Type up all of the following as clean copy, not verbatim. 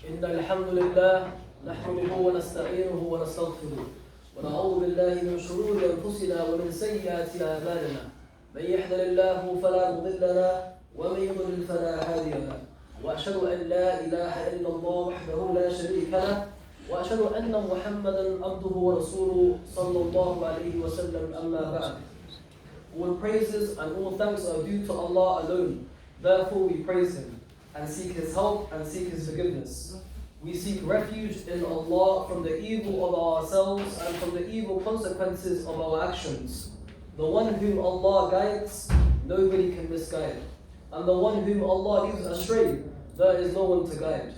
إن الحمد لله نحمده ونستعينه ونستغفره ونعوذ بالله من شرور أنفسنا ومن سيئات أعمالنا من يهد الله فلا مضل له ومن يضلل فلا هادي له وأشهد أن لا إله إلا الله وحده لا شريك له وأشهد أن محمدا عبده ورسوله صلى الله عليه وسلم أما بعد. All praises and all thanks are due to Allah alone. Therefore we praise Him and seek His help and seek His forgiveness. We seek refuge in Allah from the evil of ourselves and from the evil consequences of our actions. The one whom Allah guides, nobody can misguide. And the one whom Allah leaves astray, there is no one to guide.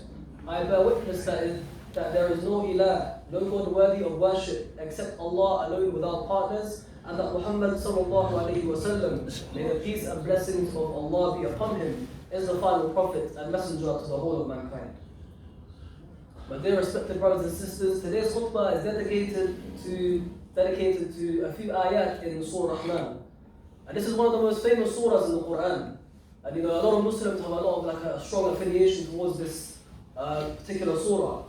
I bear witness that there is no ilah, no God worthy of worship except Allah alone without partners, and that Muhammad sallallahu alayhi wa sallam, may the peace and blessings of Allah be upon him, is the final prophet and messenger to the whole of mankind. My dear respected brothers and sisters, today's khutbah is dedicated to a few ayat in Surah Rahman. And this is one of the most famous surahs in the Quran. And a lot of Muslims have a lot of a strong affiliation towards this particular surah.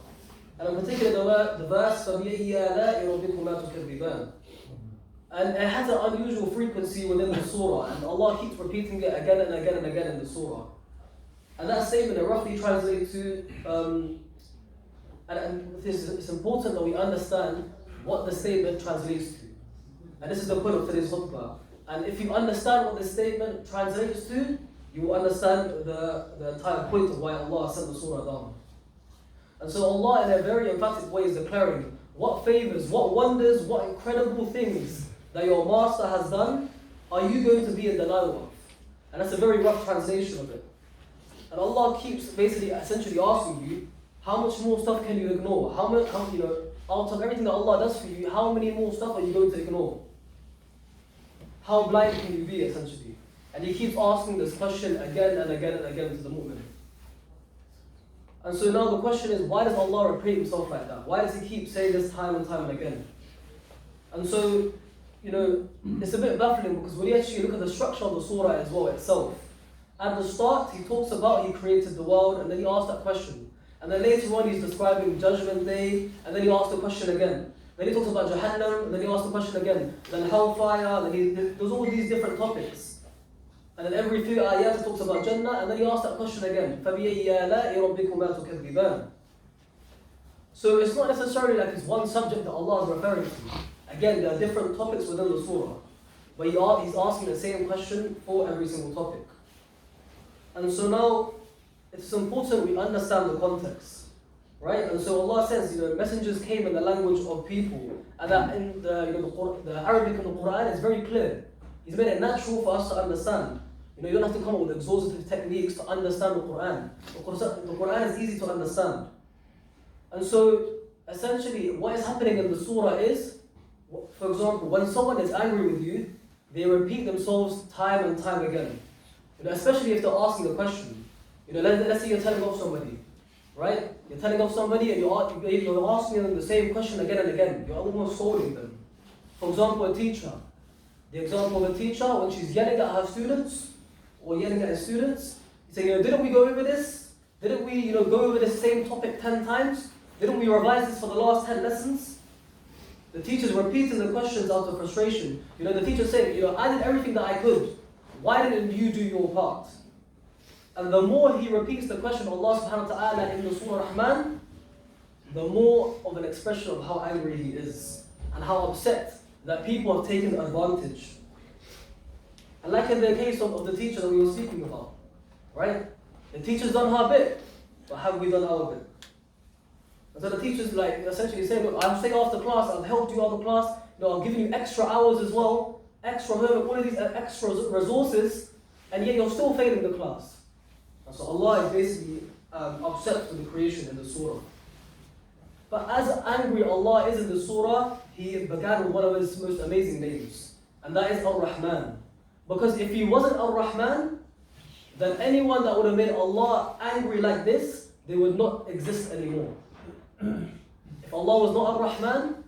And in particular the verse فَبِأَيِّ آلَاءِ رَبِّكُمَا تُكَذِّبَانِ. And it has an unusual frequency within the surah, and Allah keeps repeating it again and again and again in the surah. And that statement, it roughly translates to, and it's important that we understand what the statement translates to. And this is the point of today's khutbah. And if you understand what the statement translates to, you will understand the entire point of why Allah sent the surah down. And so Allah in a very emphatic way is declaring what favors, what wonders, what incredible things that your master has done are you going to be in denial of. And that's a very rough translation of it. And Allah keeps essentially asking you, how much more stuff can you ignore? How out of everything that Allah does for you, how many more stuff are you going to ignore? How blind can you be, essentially? And He keeps asking this question again and again and again to the mu'min. And so now the question is, why does Allah repeat Himself like that? Why does He keep saying this time and time and again? And so, it's a bit baffling because when you actually look at the structure of the surah as well itself, at the start He talks about He created the world, and then He asks that question. And then later on He's describing Judgment Day, and then He asks the question again. Then He talks about Jahannam, and then He asks the question again. Then Hellfire, then there's all these different topics. And then every few ayat He talks about Jannah, and then He asks that question again. فَبِأَيِّ آلَاءِ رَبِّكُمَا تُكَذِّبَانِ. So it's not necessarily like it's one subject that Allah is referring to. Again, there are different topics within the surah, but He's asking the same question for every single topic. And so now, it's important we understand the context, right? And so Allah says, messengers came in the language of people, and that in the Arabic in the Quran is very clear. He's made it natural for us to understand. You don't have to come up with exhaustive techniques to understand the Quran. The Quran is easy to understand. And so, essentially, what is happening in the surah is, for example, when someone is angry with you, they repeat themselves time and time again. Especially if they're asking a question. Let's say you're telling off somebody, right? You're telling off somebody and you're asking them the same question again and again. You're almost scolding them. For example, a teacher. The example of a teacher, when she's yelling at her students, or yelling at his students, you say, didn't we go over this? Didn't we go over this same topic 10 times? Didn't we revise this for the last 10 lessons? The teacher's repeating the questions out of frustration. The teacher's saying, I did everything that I could. Why didn't you do your part? And the more he repeats the question of Allah subhanahu wa ta'ala in the Surah Rahman, the more of an expression of how angry he is and how upset that people have taken advantage. And like in the case of the teacher that we were speaking about, right? The teacher's done her bit, but have we done our bit? And so the teacher's essentially saying, look, I'll stay after class, I've helped you after class, I'm giving you extra hours as well, extra homework, all of these extra resources, and yet you're still failing the class. And so Allah is basically upset with the creation in the surah. But as angry Allah is in the surah, He began with one of His most amazing names, and that is Ar-Rahman. Because if He wasn't Ar-Rahman, then anyone that would have made Allah angry like this, they would not exist anymore. If Allah was not Ar-Rahman,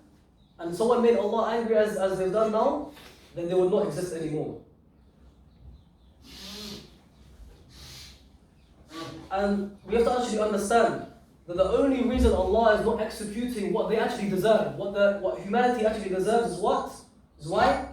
and someone made Allah angry as they've done now, then they would not exist anymore. And we have to actually understand that the only reason Allah is not executing what they actually deserve, what humanity actually deserves is what? Is why?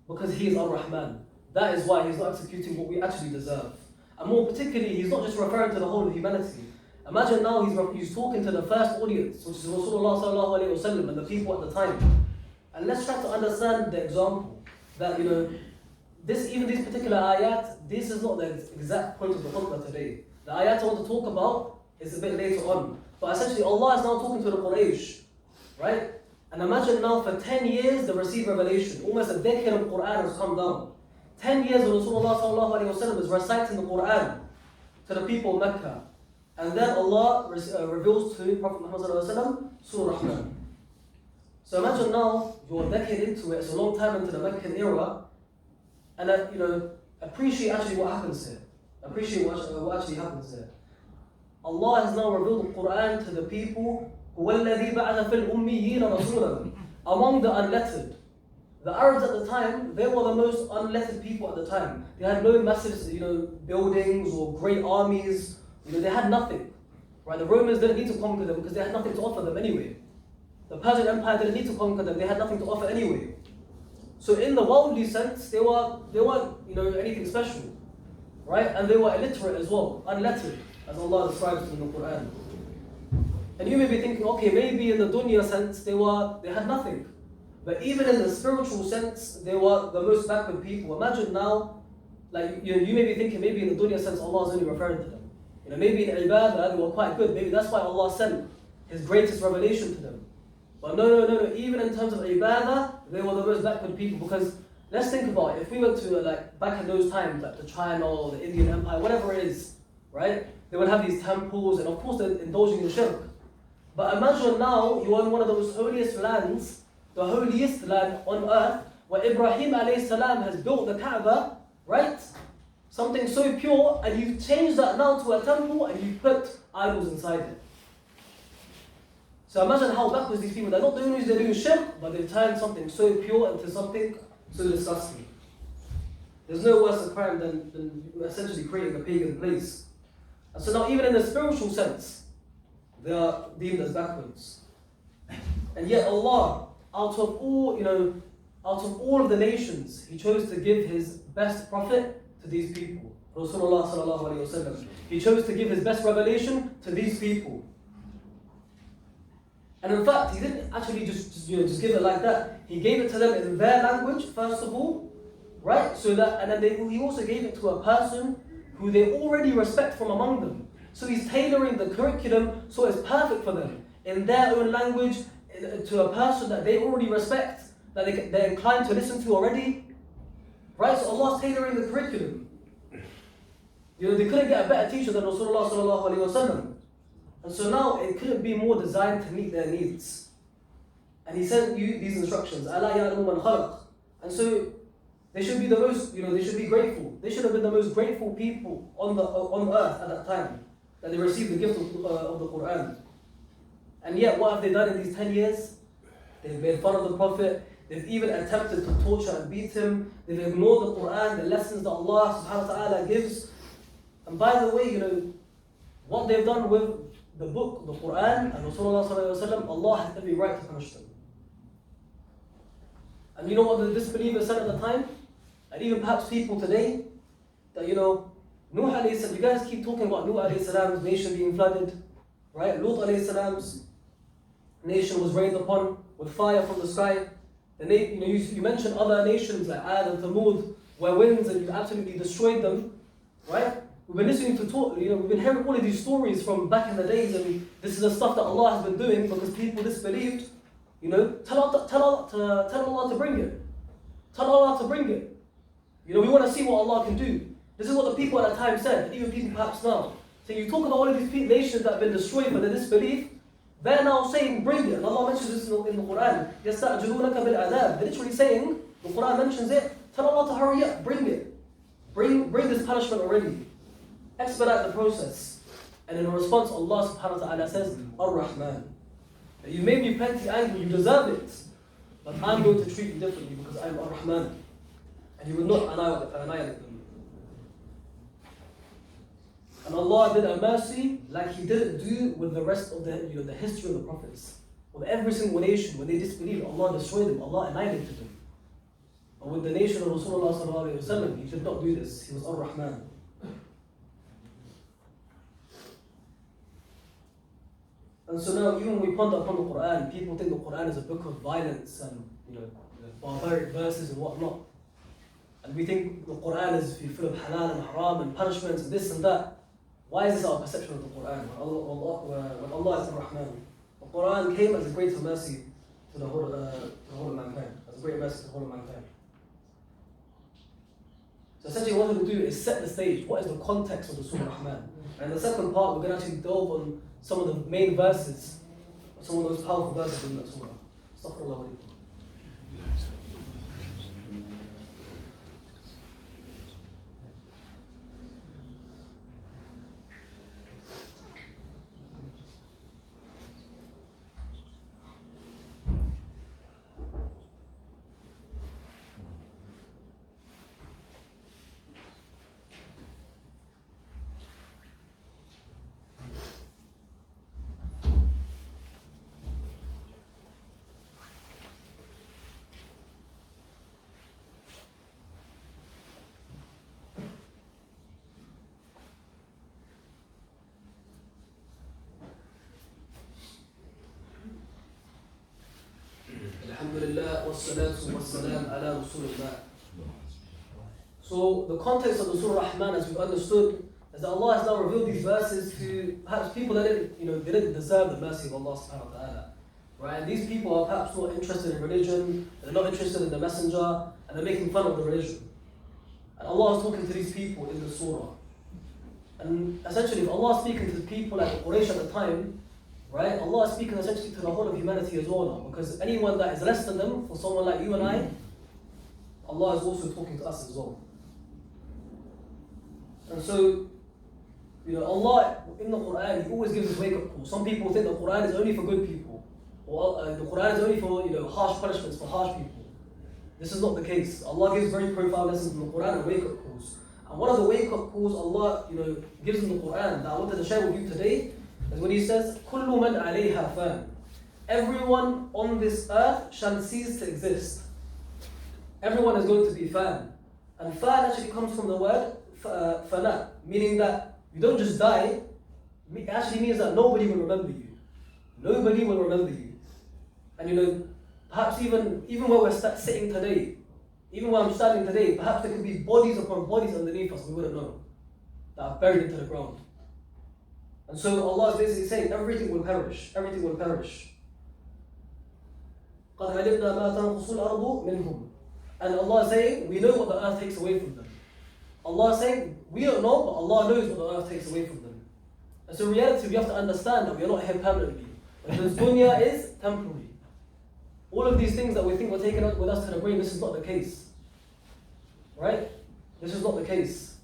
Because He is Ar-Rahman. That is why He's not executing what we actually deserve. And more particularly, He's not just referring to the whole of humanity. Imagine now He's talking to the first audience, which is Rasulullah sallallahu alaihi wasallam and the people at the time. And let's try to understand the example that, even these particular ayat, this is not the exact point of the khutbah today. The ayat I want to talk about is a bit later on. But essentially Allah is now talking to the Quraysh, right? And imagine now for 10 years they receive revelation. Almost a decade of Quran has come down. 10 years of Rasulullah sallallahu alaihi wasallam is reciting the Quran to the people of Mecca. And then Allah reveals to Prophet Muhammad sallallahu alaihi wasallam Surah Rahman. So imagine now you're a decade into it, it's a long time into the Meccan era, and appreciate actually what happens here. Appreciate what actually happens here. Allah has now revealed the Quran to the people هُوَ الَّذِي بَعَثَ فِي الْأُمِّيِّينَ رَسُولًا. Among the unlettered. The Arabs at the time, they were the most unlettered people at the time. They had no massive buildings or great armies. They had nothing. Right? The Romans didn't need to conquer them because they had nothing to offer them anyway. The Persian Empire didn't need to conquer them, they had nothing to offer anyway. So in the worldly sense, they weren't anything special. Right? And they were illiterate as well, unlettered, as Allah describes in the Quran. And you may be thinking, okay, maybe in the dunya sense, they had nothing. But even in the spiritual sense, they were the most backward people. Imagine now, you may be thinking, maybe in the dunya sense, Allah is only referring to them. Maybe in ibadah, they were quite good. Maybe that's why Allah sent His greatest revelation to them. But no. Even in terms of ibadah, they were the most backward people. Because let's think about it. If we went to back in those times, like the China or the Indian Empire, whatever it is, right? They would have these temples, and of course they're indulging in shirk. But imagine now you are in one of the most holiest lands, the holiest land on earth, where Ibrahim alayhi salam has built the Kaaba, right? Something so pure, and you've changed that now to a temple and you've put idols inside it. So imagine how backwards these people, they're not doing they're doing shirk, but they've turned something so pure into something so disgusting. There's no worse a crime than essentially creating a pagan place. And so now even in the spiritual sense, they are deemed as backwards. And yet Allah, out of all of the nations, He chose to give His best prophet to these people. Rasulullah sallallahu alaihi wasallam. He chose to give His best revelation to these people. And in fact, He didn't actually just give it like that. He gave it to them in their language, first of all, right? And then He also gave it to a person who they already respect from among them. So He's tailoring the curriculum so it's perfect for them in their own language, to a person that they already respect, that they're inclined to listen to already. Right? So Allah's tailoring the curriculum. They couldn't get a better teacher than Rasulullah sallallahu alaihi wasallam. And so now it couldn't be more designed to meet their needs. And He sent you these instructions. أَلَا يَعْلَمُ مَنْ خَلَقَ. And so they should be the most, they should be grateful. They should have been the most grateful people on earth at that time, that they received the gift of the Quran. And yet, what have they done in these 10 years? They've made fun of the Prophet. They've even attempted to torture and beat him. They've ignored the Quran, the lessons that Allah subhanahu wa ta'ala gives. And by the way, what they've done with the book, the Quran, and Rasulullah sallallahu alaihi wasallam, Allah has every right to punish them. And you know what the disbelievers said at the time? And even perhaps people today, that Nuh alayhi salam, you guys keep talking about Nuh alayhi salam's nation being flooded, right? Lut alayhi salam's nation was rained upon with fire from the sky. And you mentioned other nations like Ad and Thamud, where winds and you absolutely destroyed them, right? We've been listening to talk, we've been hearing all of these stories from back in the days, and this is the stuff that Allah has been doing because people disbelieved. Tell Allah to bring it. Tell Allah to bring it. We want to see what Allah can do. This is what the people at that time said, and even people perhaps now. So you talk about all of these nations that have been destroyed by the disbelief, they're now saying, bring it. And Allah mentions this in the Quran. يَسْتَعْجِلُونَكَ بِالْعَذَابِ. They're literally saying, the Quran mentions it, tell Allah to hurry up, bring it. Bring this punishment already. Expedite the process. And in response, Allah subhanahu wa ta'ala says, Ar-Rahman. You may be plenty angry, you deserve it. But I'm going to treat you differently because I'm Ar-Rahman. And He will not annihilate them. And Allah did a mercy like He didn't do with the rest of the history of the prophets. With every single nation, when they disbelieved, Allah destroyed them, Allah annihilated them. But with the nation of Rasulullah sallallahu alaihi wasallam, He did not do this. He was Ar-Rahman. And so now, even when we ponder upon the Quran, people think the Quran is a book of violence and barbaric verses and whatnot. And we think the Quran is full of halal and haram and punishments and this and that. Why is this our perception of the Quran? When Allah is Ar-Rahman. The Quran came as a great mercy to the whole of mankind. As a great mercy to the whole of mankind. So essentially what we're going to do is set the stage. What is the context of the Surah Rahman? And in the second part, we're going to actually delve on some of the main verses, some of those powerful verses in that surah. Astaghfirullah. Alhamdulillah, wassalatu wassalam ala Rasulillah. So the context of the Surah Rahman, as we've understood, is that Allah has now revealed these verses to perhaps people that they didn't deserve the mercy of Allah subhanahu wa ta'ala. Right? And these people are perhaps not interested in religion, they're not interested in the messenger, and they're making fun of the religion. And Allah is talking to these people in the surah. And essentially, if Allah is speaking to people like Quraysh at the time, right? Allah is speaking essentially to the whole of humanity as well now, because anyone that is less than them, for someone like you and I, Allah is also talking to us as well. And so, Allah in the Quran, He always gives us wake-up calls. Some people think the Quran is only for good people, or the Quran is only for harsh punishments for harsh people. This is not the case. Allah gives very profound lessons in the Quran and wake-up calls. And one of the wake-up calls Allah gives in the Quran that I wanted to share with you today is when He says, كُلُّ مَنْ عَلَيْهَا فَانٍ. Everyone on this earth shall cease to exist. Everyone is going to be fan. And fan actually comes from the word fana, meaning that you don't just die, it actually means that nobody will remember you. Nobody will remember you. And perhaps even where we're sitting today, even where I'm standing today, perhaps there could be bodies upon bodies underneath us we wouldn't know, that are buried into the ground. And so Allah is basically saying everything will perish. Everything will perish. قَدْ عَلِمْنَا مَا تَنْقُصُ الْأَرْضُ مِنْهُمْ. And Allah is saying, we know what the earth takes away from them. Allah is saying, we don't know, but Allah knows what the earth takes away from them. And so in reality, we have to understand that we are not here permanently. Because dunya is temporary. All of these things that we think we're taking with us to the grave, this is not the case. Right? This is not the case.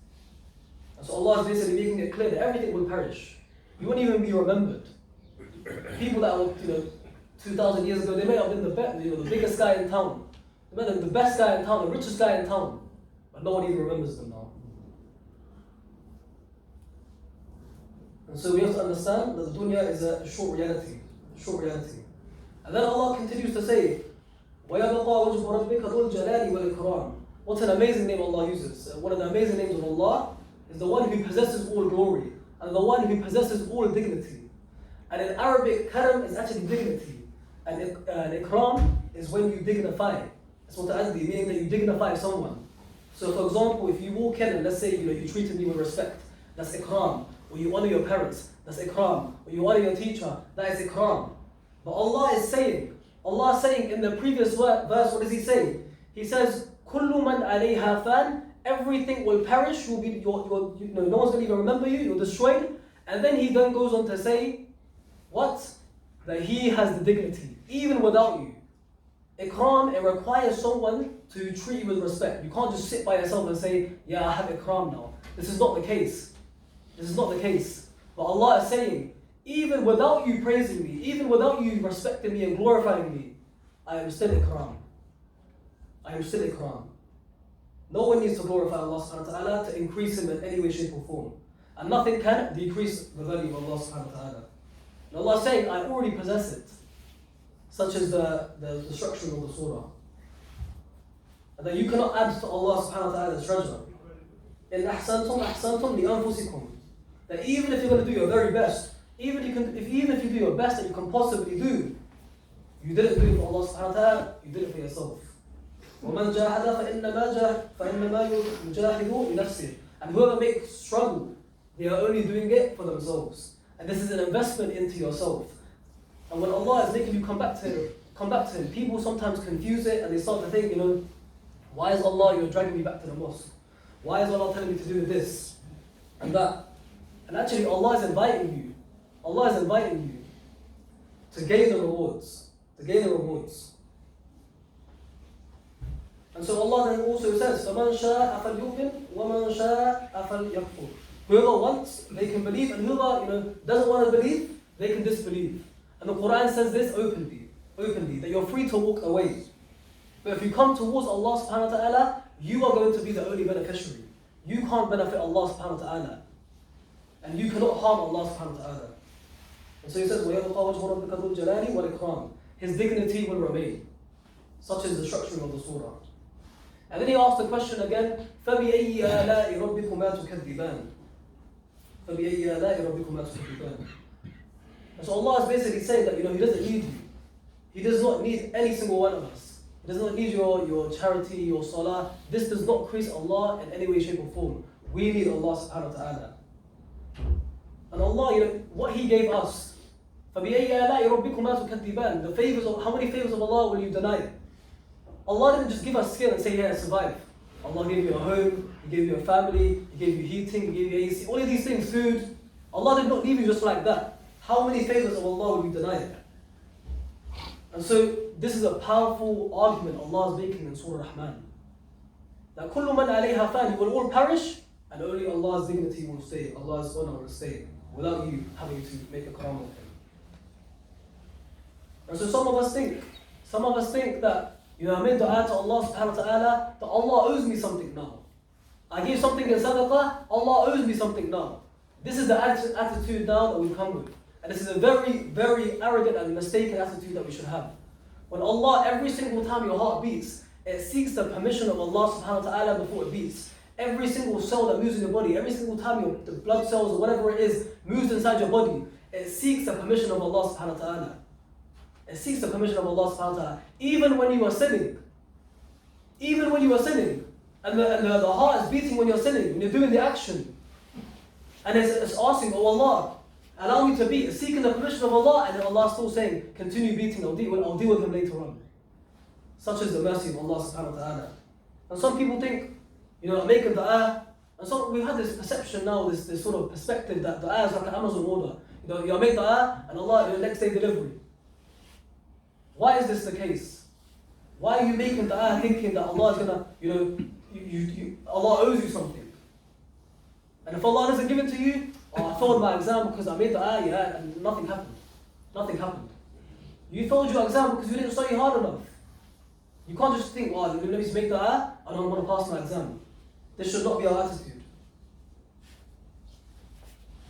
And so Allah is basically making it clear that everything will perish. You won't even be remembered. People that were 2,000 years ago, they may have been the biggest guy in town. They may have been the best guy in town, the richest guy in town. But no one even remembers them now. And so we have to understand that the dunya is a short reality. And then Allah continues to say, وَيَبْقَى وَجْهُ رَبِّكَ ذُو الْجَلَالِ وَالْإِكْرَامِ. What an amazing name Allah uses. One of the amazing names of Allah is the one who possesses all glory and the one who possesses all dignity. And in Arabic, karam is actually dignity. And ikram is when you dignify. That's what the meaning that you dignify someone. So for example, if you walk in and let's say you treated me with respect, that's ikram. Or you honor your parents, that's ikram. Or you honor your teacher, that is ikram. But Allah is saying in the previous verse, what does He say? He says, كُلُّ مَنْ عَلَيْهَا فَانٍ. Everything will perish, no one's going to even remember you, you're destroyed. And then He then goes on to say, what? That He has the dignity, even without you. Ikram, it requires someone to treat you with respect. You can't just sit by yourself and say, yeah, I have ikram now. This is not the case. But Allah is saying, even without you praising me, even without you respecting me and glorifying me, I am still ikram. No one needs to glorify Allah subhanahu wa ta'ala to increase Him in any way, shape or form. And nothing can decrease the value of Allah subhanahu wa ta'ala. And Allah is saying, I already possess it. Such as the structuring of the surah. And that you cannot add to Allah subhanahu wa ta'ala's treasure. In ahsantum ahsantum li anfusikum. That even if you're going to do your very best, even if you do your best that you can possibly do, you didn't do it for Allah subhanahu wa ta'ala, you did it for yourself. وَمَنْ جَاهَدَ فَإِنَّمَا يُجَاهِدُ لِنَفْسِهِ. And whoever makes struggle, they are only doing it for themselves. And this is an investment into yourself. And when Allah is making you come back to Him, people sometimes confuse it and they start to think, why is Allah, you're dragging me back to the mosque? Why is Allah telling me to do this and that? And actually Allah is inviting you. Allah is inviting you to gain the rewards. To gain the rewards. And so Allah then also says, فَمَنْ شَاءَ فَلْيُؤْمِنْ وَمَنْ شَاءَ فَلْيَكْفُرْ. Whoever wants, they can believe, and whoever doesn't want to believe, they can disbelieve. And the Quran says this openly, that you're free to walk away. But if you come towards Allah subhanahu wa ta'ala, you are going to be the only beneficiary. You can't benefit Allah subhanahu wa ta'ala. And you cannot harm Allah subhanahu wa ta'ala. And so He says, وَيَبْقَى وَجْهُ رَبِّكَ ذُو الْجَلَالِ وَالْإِكْرَامِ. His dignity will remain. Such is the structuring of the surah. And then He asks the question again, فَبِأَيِّ آلَاءِ رَبِّكُمَا تُكَذِّبَانِ. فَبِأَيِّ آلَاءِ رَبِّكُمَا تُكَذِّبَانِ. And so Allah is basically saying that He doesn't need you. He does not need any single one of us. He does not need your charity, your salah. This does not increase Allah in any way, shape or form. We need Allah subhanahu wa ta'ala. And Allah, what He gave us, فَبِأَيِّ آلَاءِ رَبِّكُمَا تُكَذِّبَانِ. The favors of, how many favors of Allah will you deny? Allah didn't just give us skin and say, yeah, survive. Allah gave you a home, He gave you a family, He gave you heating, He gave you AC, all of these things, food. Allah did not leave you just like that. How many favors of Allah will you deny? And so, this is a powerful argument Allah is making in Surah Rahman. That كُلُّ مَنْ عَلَيْهَا فَانٍ, you will all perish, and only Allah's dignity will stay, Allah's honor will stay, without you having to make a karam of Him. And so some of us think that, I made dua to Allah subhanahu wa ta'ala, that Allah owes me something now. I gave something in sadaqah, Allah owes me something now. This is the attitude now that we come with. And this is a very, very arrogant and mistaken attitude that we should have. When Allah, every single time your heart beats, it seeks the permission of Allah subhanahu wa ta'ala before it beats. Every single cell that moves in your body, every single time the blood cells or whatever it is moves inside your body, it seeks the permission of Allah subhanahu wa ta'ala. It seeks the permission of Allah subhanahu wa ta'ala. Even when you are sinning. And the heart is beating when you're sinning, when you're doing the action. And it's asking, oh Allah, allow me to beat. It's seeking the permission of Allah, and then Allah is still saying, continue beating, I'll deal with him later on. Such is the mercy of Allah subhanahu wa ta'ala. And some people think, I'm making dua. And so we have this perception now, this sort of perspective that dua is like an Amazon order. You make dua, and Allah, next day delivery. Why is this the case? Why are you making dua thinking that Allah is gonna, Allah owes you something? And if Allah doesn't give it to you, I failed my exam because I made dua, and nothing happened. You failed your exam because you didn't study hard enough. You can't just think, let me just make dua and I'm going to pass my exam. This should not be our attitude.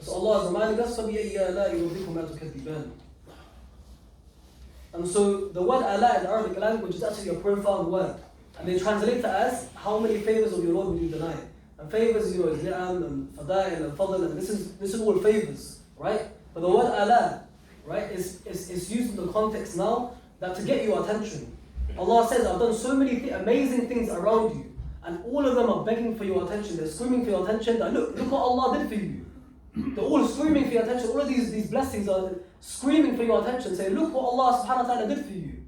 So Allah is reminding us, فَبِأَيِّ آلَاءِ رَبِّكُمَا تُكَذِّبَانِ. And so the word ala in Arabic language is actually a profound word. And they translate it as, how many favors of your Lord will you deny? And favors, is ni'am and fada'il and fadl, and this is all favors, right? But the word ala, right, is used in the context now that to get your attention. Allah says, I've done so many amazing things around you, and all of them are begging for your attention. They're screaming for your attention. That look what Allah did for you. They're all screaming for your attention. All of these blessings are screaming for your attention, saying, look what Allah subhanahu wa ta'ala did for you.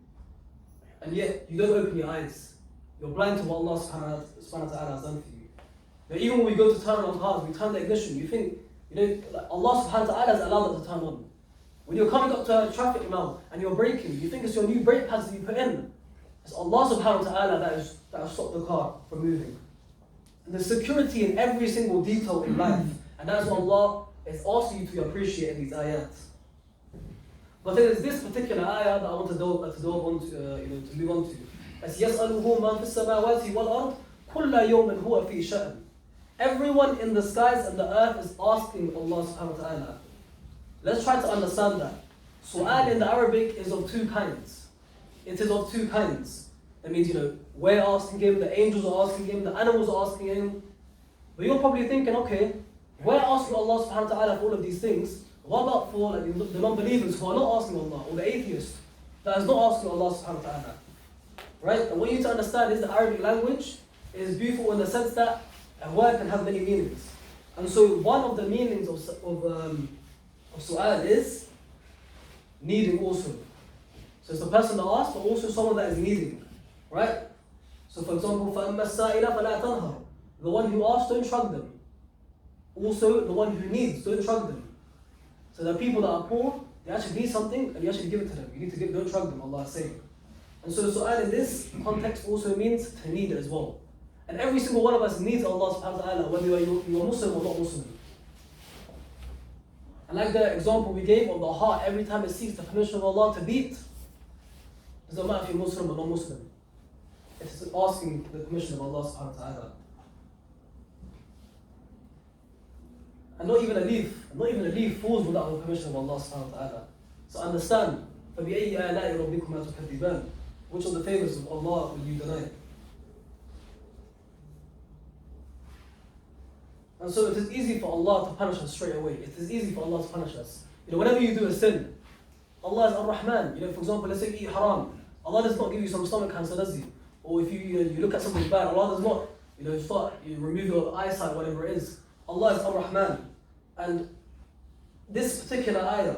And yet, you don't open your eyes. You're blind to what Allah subhanahu wa ta'ala has done for you. Now, even when we go to turn on cars, we turn the ignition, you think, Allah subhanahu wa ta'ala has allowed it to turn on. When you're coming up to a traffic now and you're braking, you think it's your new brake pads that you put in. It's Allah subhanahu wa ta'ala that has stopped the car from moving. And there's security in every single detail in life. And that's what Allah is asking you to appreciate in these ayats. But there is this particular ayah that I want to delve on to move on to. As يَسْأَلُهُ مَنْ فِي السَّمَاوَاتِ وَالْأَرْضِ كُلَّ يَوْمٍ هُوَ فِي شَأْنٍ. Everyone in the skies and the earth is asking Allah subhanahu wa ta'ala. Let's try to understand that. Su'al in the Arabic is of two kinds. It is of two kinds. That means, we're asking him, the angels are asking him, the animals are asking him. But you're probably thinking, okay, we're asking Allah subhanahu wa ta'ala for all of these things. What about for the non-believers who are not asking Allah, or the atheists that is not asking Allah subhanahu wa ta'ala? Right? And what you need to understand is the Arabic language is beautiful in the sense that a word can have many meanings. And so one of the meanings of su'al is needing also. So it's the person that asks, but also someone that is needing. Right? So for example, فَأَمَّا السَّائِلَ فَلَا تَنْهَرْ. The one who asks, don't shrug them. Also, the one who needs, don't shrug them. So the people that are poor, they actually need something, and you actually give it to them. You need to give, don't shrug them, Allah is saying. And so su'al in this context also means to need as well. And every single one of us needs Allah subhanahu wa ta'ala, whether you're Muslim or not Muslim. And like the example we gave of the heart, every time it seeks the permission of Allah to beat, it doesn't matter if you're Muslim or not Muslim. It's asking the permission of Allah subhanahu wa ta'ala. And not even a leaf falls without the permission of Allah subhanahu wa ta'ala. So understand, فَبِأَيِّ آلَاءِ رَبِّكُمَا تُكَذِّبَانِ. Which of the favors of Allah will you deny? And so it is easy for Allah to punish us straight away. It is easy for Allah to punish us. Whenever you do a sin, Allah is Ar-Rahman. For example, let's say you eat haram. Allah does not give you some stomach cancer, does He? Or if you look at something bad, Allah does not, you remove your eyesight, whatever it is. Allah is Ar-Rahman. And this particular ayah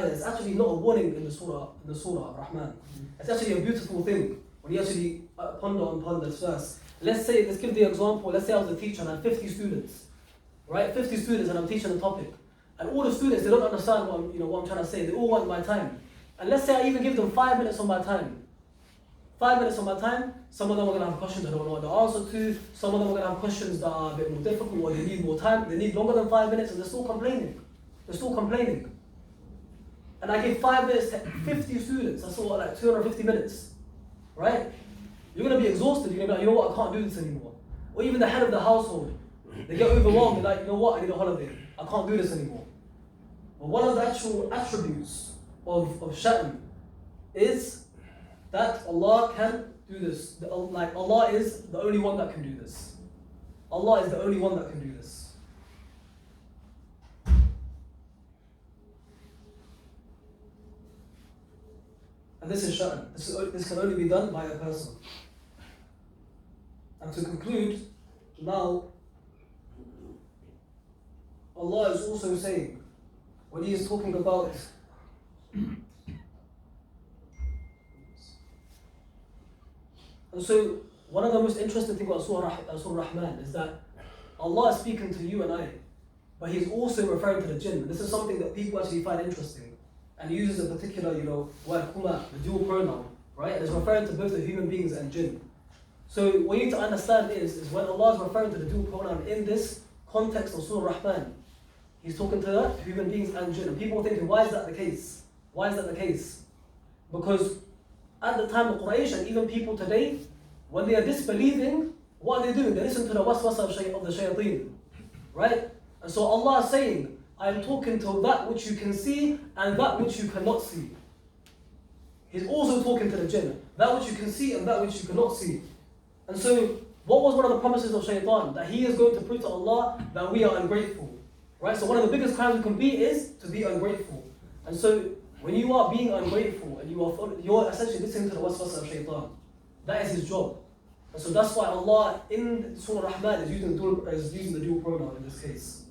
is actually not a warning in the surah Ar-Rahman. It's actually a beautiful thing when you actually ponder upon this verse. Let's give the example, let's say I was a teacher and I had 50 students, right? 50 students and I'm teaching a topic. And all the students, they don't understand what I'm trying to say. They all want my time. And let's say I even give them 5 minutes of my time. 5 minutes of my time, some of them are going to have questions I don't know what the answer to. Some of them are going to have questions that are a bit more difficult or they need more time. They need longer than 5 minutes and they're still complaining. And I gave 5 minutes to 50 students. That's all like 250 minutes, right? You're going to be exhausted. You're going to be like, you know what, I can't do this anymore. Or even the head of the household, they get overwhelmed. They're like, you know what, I need a holiday. I can't do this anymore. But one of the actual attributes of Sha'n is that Allah can do this. Like Allah is the only one that can do this. Allah is the only one that can do this. And this is Sha'n. This can only be done by a person. And to conclude, now, Allah is also saying, when He is talking about and so, one of the most interesting things about Surah Rahman is that Allah is speaking to you and I, but He is also referring to the jinn. This is something that people actually find interesting. And He uses a particular, word kuma, the dual pronoun, right? And it's referring to both the human beings and jinn. So what you need to understand is when Allah is referring to the dual pronoun in this context of Surah Rahman, He's talking to the human beings and jinn. And people are thinking, why is that the case? Why is that the case? Because at the time of Quraysh and even people today, when they are disbelieving, what are they doing? They listen to the waswasa of the shayateen, right? And so Allah is saying, I am talking to that which you can see and that which you cannot see. He's also talking to the jinn, that which you can see and that which you cannot see. And so, what was one of the promises of shaitan? That he is going to prove to Allah that we are ungrateful, right? So one of the biggest crimes you can be is to be ungrateful. And so, when you are being ungrateful and you're essentially listening to the waswasa of shaitan, that is his job. And so that's why Allah in Surah Rahman is using the dual pronoun in this case.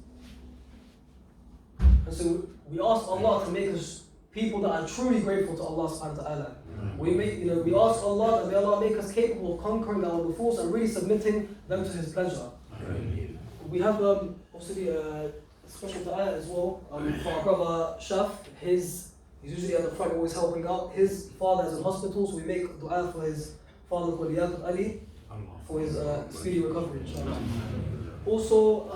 And so we ask Allah to make us people that are truly grateful to Allah subhanahu wa ta'ala. We ask Allah that may Allah make us capable of conquering our nufus and really submitting them to His pleasure. We have obviously a special dua as well for our brother Shaf. He's usually at the front, always helping out. His father is in hospital, so we make dua for his father called Yaqub Ali for his speedy recovery, inshallah. Also,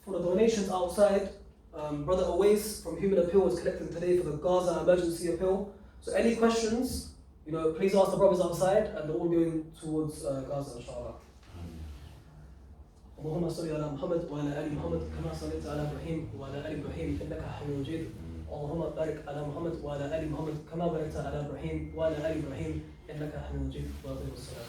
for the donations outside, Brother Awais from Human Appeal is collecting today for the Gaza emergency appeal. So any questions, please ask the brothers outside, and they're all going towards Gaza, inshallah. اللهم صل على محمد وعلى ال محمد كما صليت على ابراهيم وعلى ال ابراهيم انك حميد مجيد. اللهم بارك على محمد وعلى ال محمد كما باركت على ابراهيم وعلى ال ابراهيم انك حميد مجيد. واقم الصلاه.